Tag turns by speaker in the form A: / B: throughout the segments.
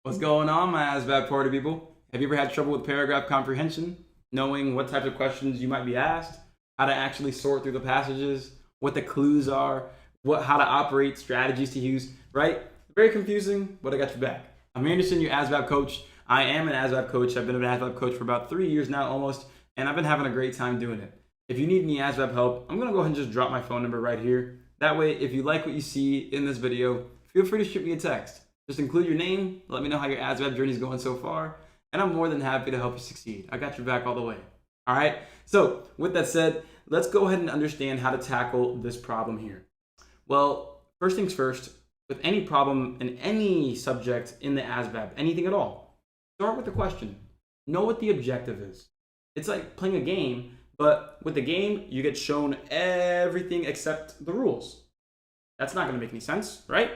A: What's going on, my ASVAB party people? Have you ever had trouble with paragraph comprehension? Knowing what types of questions you might be asked, how to actually sort through the passages, what the clues are, how to operate, strategies to use, right? Very confusing, but I got your back. I'm Anderson, your ASVAB coach. I am an ASVAB coach. I've been an ASVAB coach for about 3 years now almost, and I've been having a great time doing it. If you need any ASVAB help, I'm going to go ahead and just drop my phone number right here. That way, if you like what you see in this video, feel free to shoot me a text. Just include your name, let me know how your ASVAB journey is going so far, and I'm more than happy to help you succeed. I got your back all the way. All right, so with that said, let's go ahead and understand how to tackle this problem here. Well, first things first, with any problem in any subject in the ASVAB, anything at all, start with the question. Know what the objective is. It's like playing a game, but with the game, you get shown everything except the rules. That's not gonna make any sense, right?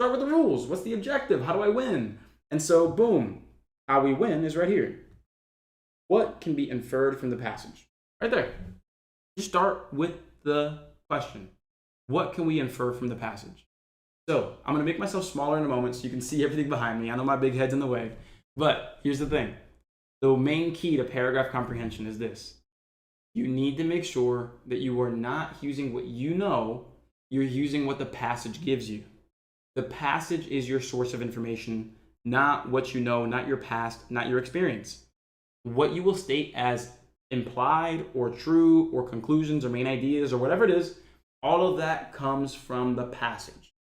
A: Start with the rules. What's the objective? How do I win? And so, boom, how we win is right here. What can be inferred from the passage? Right there. You start with the question. What can we infer from the passage? So I'm going to make myself smaller in a moment so you can see everything behind me. I know my big head's in the way, but here's the thing. The main key to paragraph comprehension is this. You need to make sure that you are not using what you know, you're using what the passage gives you. The passage is your source of information, not what you know, not your past, not your experience. What you will state as implied or true or conclusions or main ideas or whatever it is, all of that comes from the passage.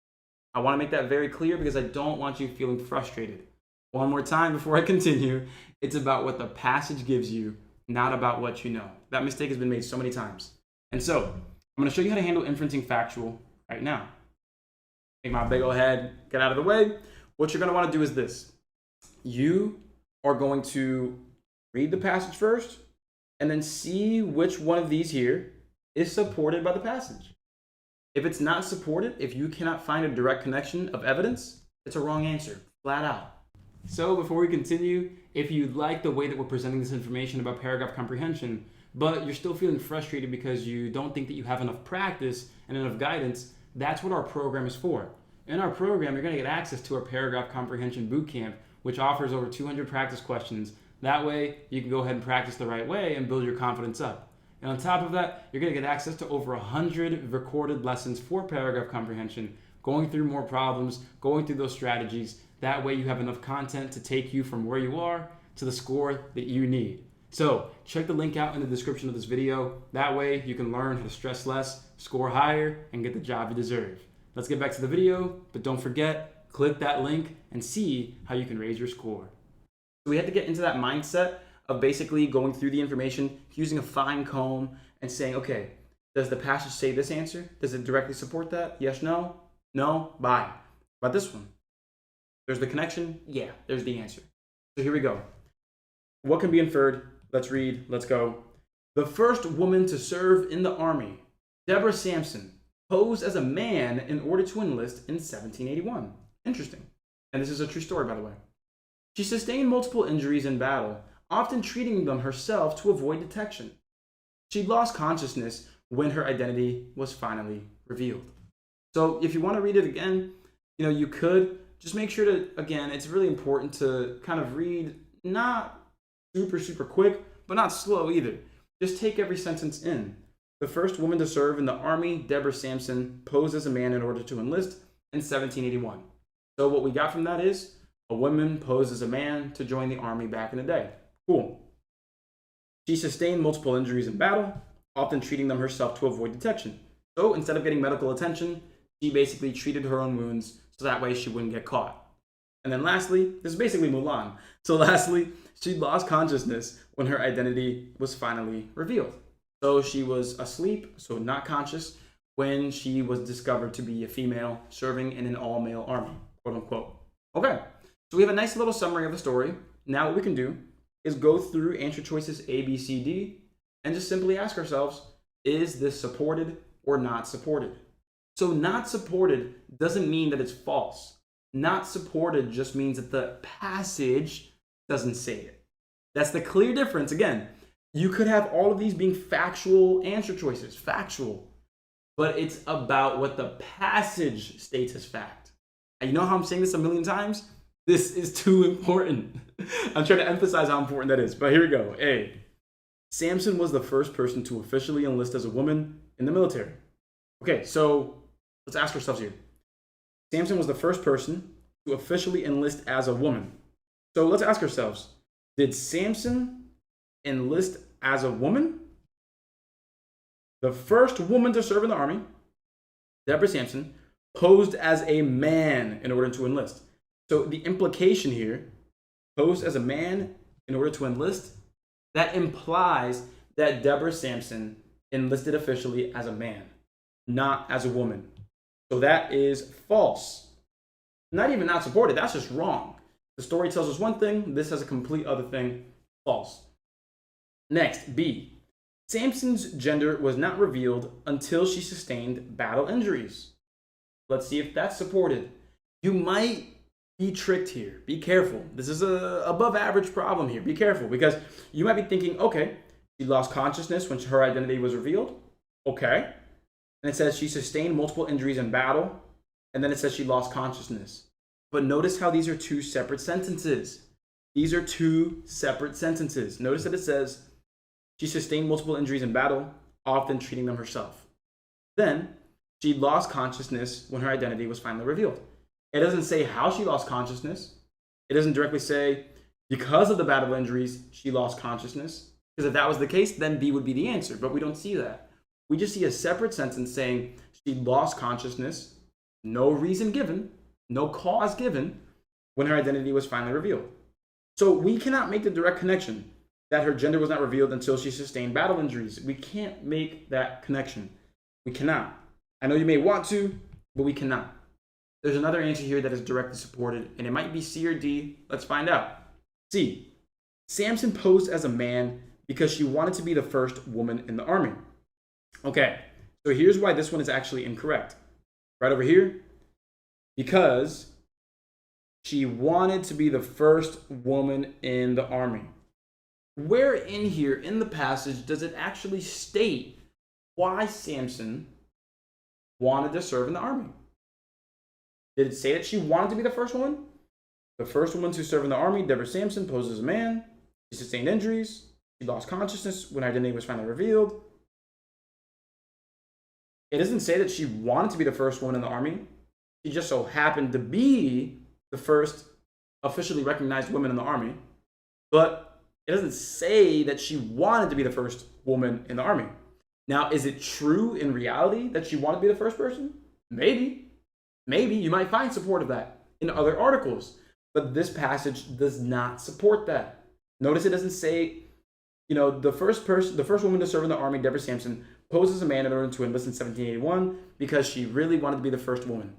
A: I want to make that very clear because I don't want you feeling frustrated. One more time before I continue, it's about what the passage gives you, not about what you know. That mistake has been made so many times. And so I'm going to show you how to handle inferencing factual right now. Take my big old head, get out of the way. What you're going to want to do is this. You are going to read the passage first and then see which one of these here is supported by the passage. If it's not supported, if you cannot find a direct connection of evidence, it's a wrong answer, flat out. So before we continue, if you like the way that we're presenting this information about paragraph comprehension, but you're still feeling frustrated because you don't think that you have enough practice and enough guidance, that's what our program is for. In our program, you're going to get access to our paragraph comprehension bootcamp, which offers over 200 practice questions. That way, you can go ahead and practice the right way and build your confidence up. And on top of that, you're going to get access to over 100 recorded lessons for paragraph comprehension, going through more problems, going through those strategies. That way, you have enough content to take you from where you are to the score that you need. So check the link out in the description of this video. That way you can learn how to stress less, score higher, and get the job you deserve. Let's get back to the video, but don't forget, click that link and see how you can raise your score. So we have to get into that mindset of basically going through the information, using a fine comb and saying, okay, does the passage say this answer? Does it directly support that? Yes, no? No? Bye. What about this one? There's the connection? Yeah, there's the answer. So here we go. What can be inferred? Let's read. Let's go. The first woman to serve in the army, Deborah Sampson, posed as a man in order to enlist in 1781. Interesting. And this is a true story, by the way. She sustained multiple injuries in battle, often treating them herself to avoid detection. She lost consciousness when her identity was finally revealed. So if you want to read it again, you could. Just make sure to, again, it's really important to kind of read not super quick, but not slow either. Just take every sentence in. The first woman to serve in the army, Deborah Sampson, posed as a man in order to enlist in 1781. So what we got from that is a woman posed as a man to join the army back in the day. Cool. She sustained multiple injuries in battle, often treating them herself to avoid detection. So instead of getting medical attention, she basically treated her own wounds so that way she wouldn't get caught. And then lastly, this is basically Mulan. So lastly, she lost consciousness when her identity was finally revealed. So she was asleep, so not conscious, when she was discovered to be a female serving in an all-male army, quote unquote. Okay, so we have a nice little summary of the story. Now what we can do is go through answer choices A, B, C, D, and just simply ask ourselves, is this supported or not supported? So not supported doesn't mean that it's false. Not supported just means that the passage doesn't say it. That's the clear difference. Again, you could have all of these being factual answer choices, factual, but it's about what the passage states as fact. And you know how I'm saying this a million times? This is too important. I'm trying to emphasize how important that is, but here we go. A, Samson was the first person to officially enlist as a woman in the military. Okay, so let's ask ourselves here. Samson was the first person to officially enlist as a woman. So let's ask ourselves, did Samson enlist as a woman? The first woman to serve in the army, Deborah Samson, posed as a man in order to enlist. So the implication here, posed as a man in order to enlist, that implies that Deborah Samson enlisted officially as a man, not as a woman. So that is false. Not even not supported, that's just wrong. The story tells us one thing, this has a complete other thing, false. Next, B. Samson's gender was not revealed until she sustained battle injuries. Let's see if that's supported. You might be tricked here. Be careful. This is a above average problem here. Be careful because you might be thinking, okay, she lost consciousness when her identity was revealed. Okay. And it says she sustained multiple injuries in battle. And then it says she lost consciousness. But notice how these are two separate sentences. These are two separate sentences. Notice that it says she sustained multiple injuries in battle, often treating them herself. Then she lost consciousness when her identity was finally revealed. It doesn't say how she lost consciousness. It doesn't directly say because of the battle injuries, she lost consciousness. Because if that was the case, then B would be the answer. But we don't see that. We just see a separate sentence saying she lost consciousness, no reason given, no cause given, when her identity was finally revealed. So we cannot make the direct connection that her gender was not revealed until she sustained battle injuries. We can't make that connection. We cannot. I know you may want to, but we cannot. There's another answer here that is directly supported, and it might be C or D. Let's find out. C. Samson posed as a man because she wanted to be the first woman in the army. Okay, so here's why this one is actually incorrect. Right over here. Because she wanted to be the first woman in the army. Where in here in the passage does it actually state why Samson wanted to serve in the army? Did it say that she wanted to be the first woman? The first woman to serve in the army, Deborah Samson, posed as a man. She sustained injuries. She lost consciousness when her identity was finally revealed. It doesn't say that she wanted to be the first woman in the army. She just so happened to be the first officially recognized woman in the army. But it doesn't say that she wanted to be the first woman in the army. Now, is it true in reality that she wanted to be the first person? Maybe. Maybe you might find support of that in other articles. But this passage does not support that. Notice it doesn't say, the first woman to serve in the army, Deborah Samson, posed as a man in order to enlist in 1781 because she really wanted to be the first woman.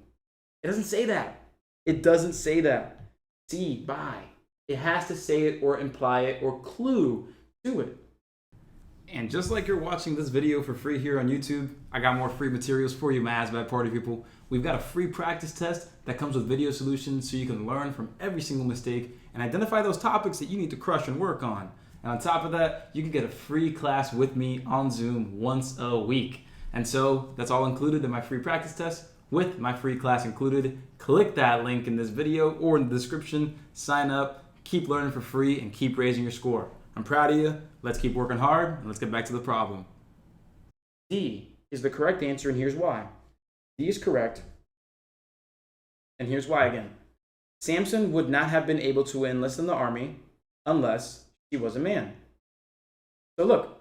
A: It doesn't say that. It doesn't say that. See, by. It has to say it or imply it or clue to it. And just like you're watching this video for free here on YouTube, I got more free materials for you, my ASVAB party people. We've got a free practice test that comes with video solutions so you can learn from every single mistake and identify those topics that you need to crush and work on. And on top of that, you can get a free class with me on Zoom once a week. And so that's all included in my free practice test with my free class included. Click that link in this video or in the description, sign up, keep learning for free, and keep raising your score. I'm proud of you. Let's keep working hard, and let's get back to the problem. D is the correct answer, and here's why. D is correct, and here's why again. Samson would not have been able to enlist in the army unless he was a man. So look,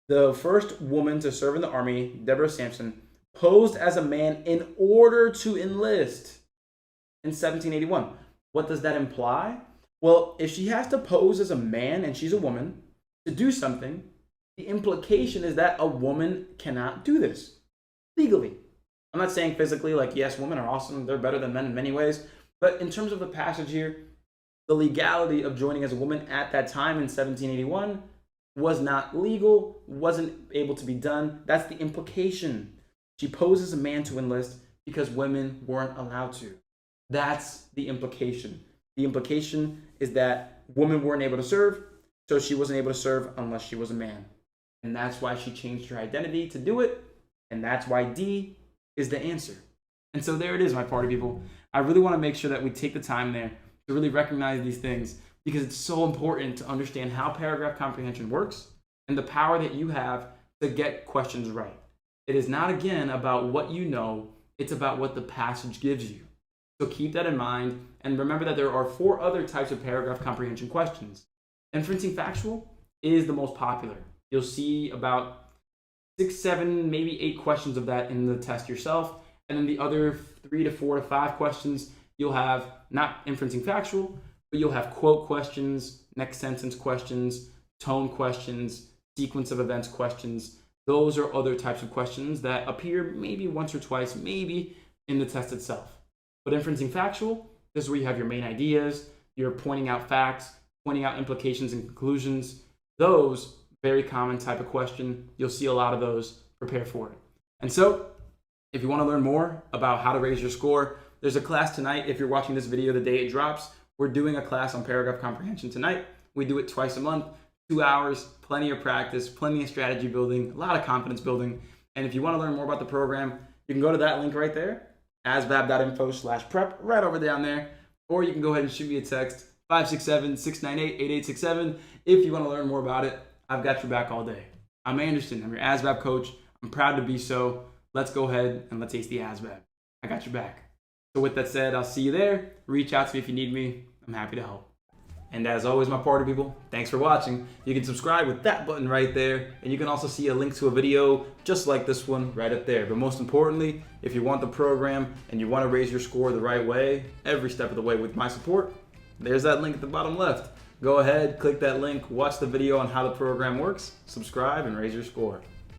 A: the first woman to serve in the army, Deborah Samson, posed as a man in order to enlist in 1781. What does that imply? Well, if she has to pose as a man and she's a woman to do something, the implication is that a woman cannot do this legally. I'm not saying physically, like, yes, women are awesome, they're better than men in many ways, but in terms of the passage here, the legality of joining as a woman at that time in 1781 was not legal, wasn't able to be done. That's the implication. She posed as a man to enlist because women weren't allowed to. That's the implication. The implication is that women weren't able to serve, so she wasn't able to serve unless she was a man. And that's why she changed her identity to do it, and that's why D is the answer. And so there it is, my party people. I really want to make sure that we take the time there to really recognize these things, because it's so important to understand how paragraph comprehension works and the power that you have to get questions right. It is not, again, about what you know, it's about what the passage gives you. So keep that in mind, and remember that there are 4 other types of paragraph comprehension questions. Inferencing factual is the most popular. You'll see about 6, 7, maybe 8 questions of that in the test yourself, and then the other 3 to 4 to 5 questions, you'll have not inferencing factual, but you'll have quote questions, next sentence questions, tone questions, sequence of events questions. Those are other types of questions that appear maybe once or twice, maybe in the test itself. But inferencing factual, this is where you have your main ideas, you're pointing out facts, pointing out implications and conclusions. Those, very common type of question. You'll see a lot of those. Prepare for it. And so, if you want to learn more about how to raise your score, there's a class tonight. If you're watching this video the day it drops, we're doing a class on paragraph comprehension tonight. We do it twice a month, 2 hours, plenty of practice, plenty of strategy building, a lot of confidence building. And if you want to learn more about the program, you can go to that link right there, asvab.info/prep, right over down there. Or you can go ahead and shoot me a text, 567-698-8867. If you want to learn more about it, I've got your back all day. I'm Anderson. I'm your ASVAB coach. I'm proud to be so. Let's go ahead and let's ace the ASVAB. I got your back. So with that said, I'll see you there. Reach out to me if you need me. I'm happy to help. And as always, my party people, thanks for watching. You can subscribe with that button right there, and you can also see a link to a video just like this one right up there. But most importantly, if you want the program and you want to raise your score the right way, every step of the way with my support, there's that link at the bottom left. Go ahead, click that link, watch the video on how the program works, subscribe, and raise your score.